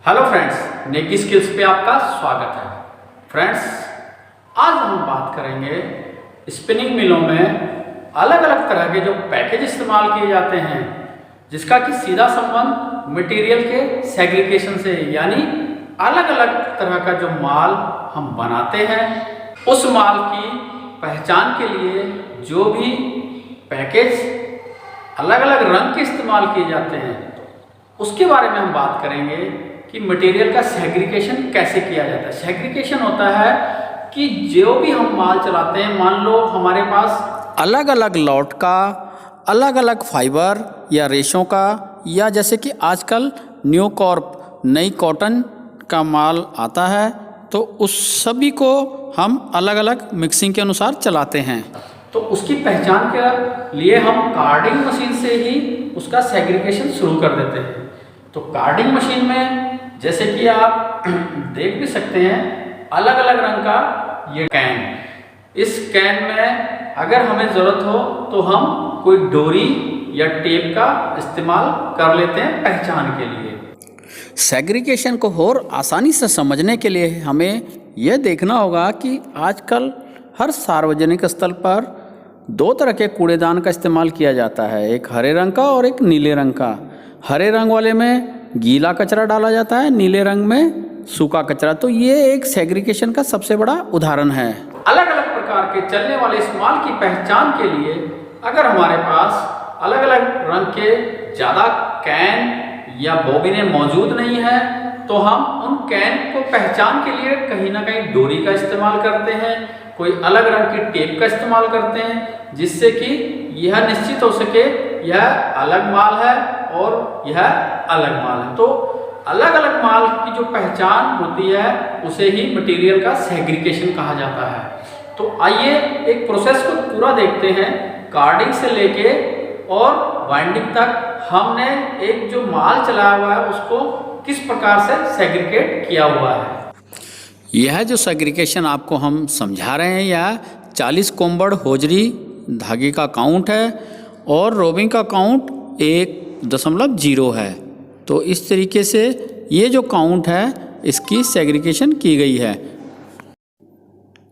Hello friends, नेकी skills पे आपका स्वागत है। फ्रेंड्स, आज हम बात करेंगे स्पिनिंग मिलों में अलग अलग तरह के जो पैकेज इस्तेमाल किए जाते हैं, जिसका कि सीधा संबंध मटेरियल के सेग्रीगेशन से, यानी अलग अलग तरह का जो माल हम बनाते हैं उस माल की पहचान के लिए जो भी पैकेज अलग अलग रंग के इस्तेमाल किए जाते हैं उसके बारे में हम बात करेंगे कि मटेरियल का सेग्रीगेशन कैसे किया जाता है। सेग्रीगेशन होता है कि जो भी हम माल चलाते हैं, मान लो हमारे पास अलग अलग लॉट का, अलग अलग फाइबर या रेशों का, या जैसे कि आजकल न्यू कॉर्प नई कॉटन का माल आता है, तो उस सभी को हम अलग अलग मिक्सिंग के अनुसार चलाते हैं। तो उसकी पहचान के लिए हम कार्डिंग मशीन से ही उसका सेग्रीगेशन शुरू कर देते हैं। तो कार्डिंग मशीन में जैसे कि आप देख भी सकते हैं, अलग अलग रंग का ये कैन, इस कैन में अगर हमें ज़रूरत हो तो हम कोई डोरी या टेप का इस्तेमाल कर लेते हैं पहचान के लिए। सेग्रीगेशन को और आसानी से समझने के लिए हमें यह देखना होगा कि आजकल हर सार्वजनिक स्थल पर दो तरह के कूड़ेदान का इस्तेमाल किया जाता है, एक हरे रंग का और एक नीले रंग का। हरे रंग वाले में गीला कचरा डाला जाता है, नीले रंग में सूखा कचरा। तो ये एक सेग्रीगेशन का सबसे बड़ा उदाहरण है। अलग अलग प्रकार के चलने वाले इस माल की पहचान के लिए अगर हमारे पास अलग अलग रंग के ज़्यादा कैन या बॉबिनें मौजूद नहीं है तो हम उन कैन को पहचान के लिए कहीं ना कहीं डोरी का इस्तेमाल करते हैं, कोई अलग रंग की टेप का इस्तेमाल करते हैं, जिससे कि यह निश्चित हो सके यह अलग माल है और यह अलग माल है। तो अलग अलग माल की जो पहचान होती है उसे ही मटेरियल का सेग्रीगेशन कहा जाता है। तो आइए एक प्रोसेस को पूरा देखते हैं। कार्डिंग से लेके और बाइंडिंग तक हमने एक जो माल चलाया हुआ है उसको किस प्रकार से सेग्रीगेट किया हुआ है। यह जो सेग्रीगेशन आपको हम समझा रहे हैं, यह 40 कोम्बड़ होजरी धागे का काउंट है और रोबिंग का काउंट 1.0 है। तो इस तरीके से ये जो काउंट है इसकी सेग्रीगेशन की गई है।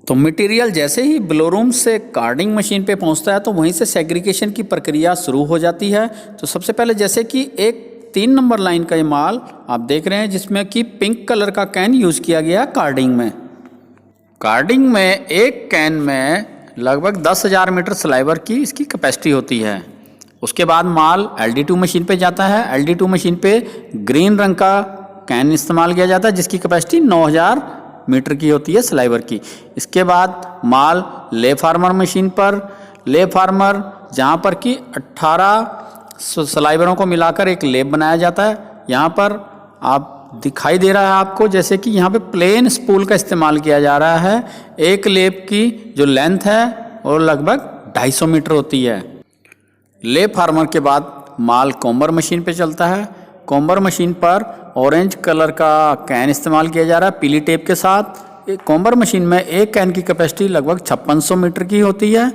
तो मटेरियल जैसे ही ब्लोरूम से कार्डिंग मशीन पे पहुंचता है तो वहीं से सेग्रीगेशन की प्रक्रिया शुरू हो जाती है। तो सबसे पहले जैसे कि एक 3 नंबर लाइन का ये माल आप देख रहे हैं, जिसमें कि पिंक कलर का कैन यूज़ किया गया है कार्डिंग में। कार्डिंग में एक कैन में लगभग 10,000 मीटर स्लाइवर की इसकी कैपेसिटी होती है। उसके बाद माल LD2 मशीन पे जाता है। LD2 मशीन पे ग्रीन रंग का कैन इस्तेमाल किया जाता है, जिसकी कैपेसिटी 9,000 मीटर की होती है स्लाइवर की। इसके बाद माल ले फार्मर मशीन पर, ले फार्मर जहाँ पर कि 18 स्लाइवरों को मिलाकर एक लेप बनाया जाता है। यहाँ पर आप दिखाई दे रहा है आपको, जैसे कि यहाँ पे प्लेन स्पूल का इस्तेमाल किया जा रहा है। एक लेप की जो लेंथ है वो लगभग 250 मीटर होती है। ले फार्मर के बाद माल कॉम्बर मशीन पे चलता है। कॉम्बर मशीन पर ऑरेंज कलर का कैन इस्तेमाल किया जा रहा है पीली टेप के साथ। एक कॉम्बर मशीन में एक कैन की कैपेसिटी लगभग 5600 मीटर की होती है।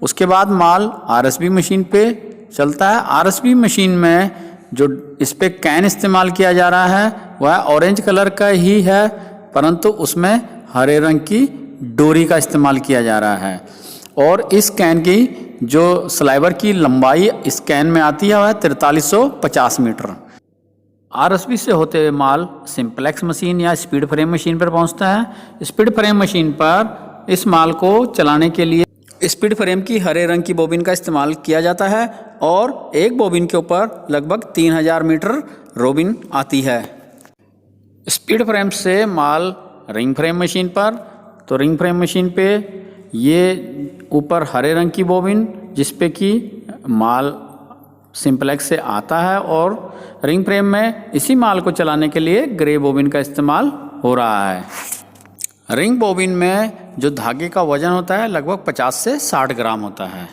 उसके बाद माल RSB मशीन पे चलता है। RSB मशीन में जो इस पे कैन इस्तेमाल किया जा रहा है वह ऑरेंज कलर का ही है, परंतु उसमें हरे रंग की डोरी का इस्तेमाल किया जा रहा है। और इस कैन की जो स्लाइवर की लंबाई इस कैन में आती है वह 4350 मीटर। RSB से होते हुए माल सिंप्लेक्स मशीन या स्पीड फ्रेम मशीन पर पहुंचता है। स्पीड फ्रेम मशीन पर इस माल को चलाने के लिए स्पीड फ्रेम की हरे रंग की बोबिन का इस्तेमाल किया जाता है और एक बोबिन के ऊपर लगभग 3000 मीटर रोबिन आती है। स्पीड फ्रेम से माल रिंग फ्रेम मशीन पर, तो रिंग फ्रेम मशीन पे ये ऊपर हरे रंग की बोबिन जिस पे कि माल सिंप्लेक्स से आता है, और रिंग फ्रेम में इसी माल को चलाने के लिए ग्रे बोबिन का इस्तेमाल हो रहा है। रिंग बोबिन में जो धागे का वजन होता है लगभग 50 से 60 ग्राम होता है।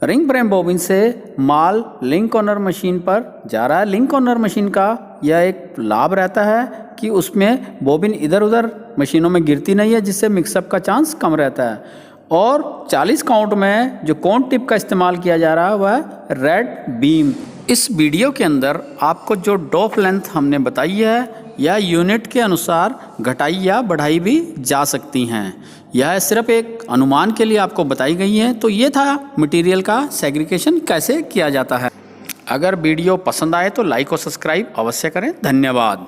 रिंग फ्रेम बोबिन से माल लिंक कॉर्नर मशीन पर जा रहा है। लिंक कॉर्नर मशीन का यह एक लाभ रहता है कि उसमें बोबिन इधर उधर मशीनों में गिरती नहीं है, जिससे मिक्सअप का चांस कम रहता है। और 40 काउंट में जो कोन टिप का इस्तेमाल किया जा रहा है वह रेड बीम। इस वीडियो के अंदर आपको जो डॉप लेंथ हमने बताई है यह यूनिट के अनुसार घटाई या बढ़ाई भी जा सकती हैं। यह सिर्फ एक अनुमान के लिए आपको बताई गई है। तो ये था मटेरियल का सेग्रीगेशन कैसे किया जाता है। अगर वीडियो पसंद आए तो लाइक और सब्सक्राइब अवश्य करें। धन्यवाद।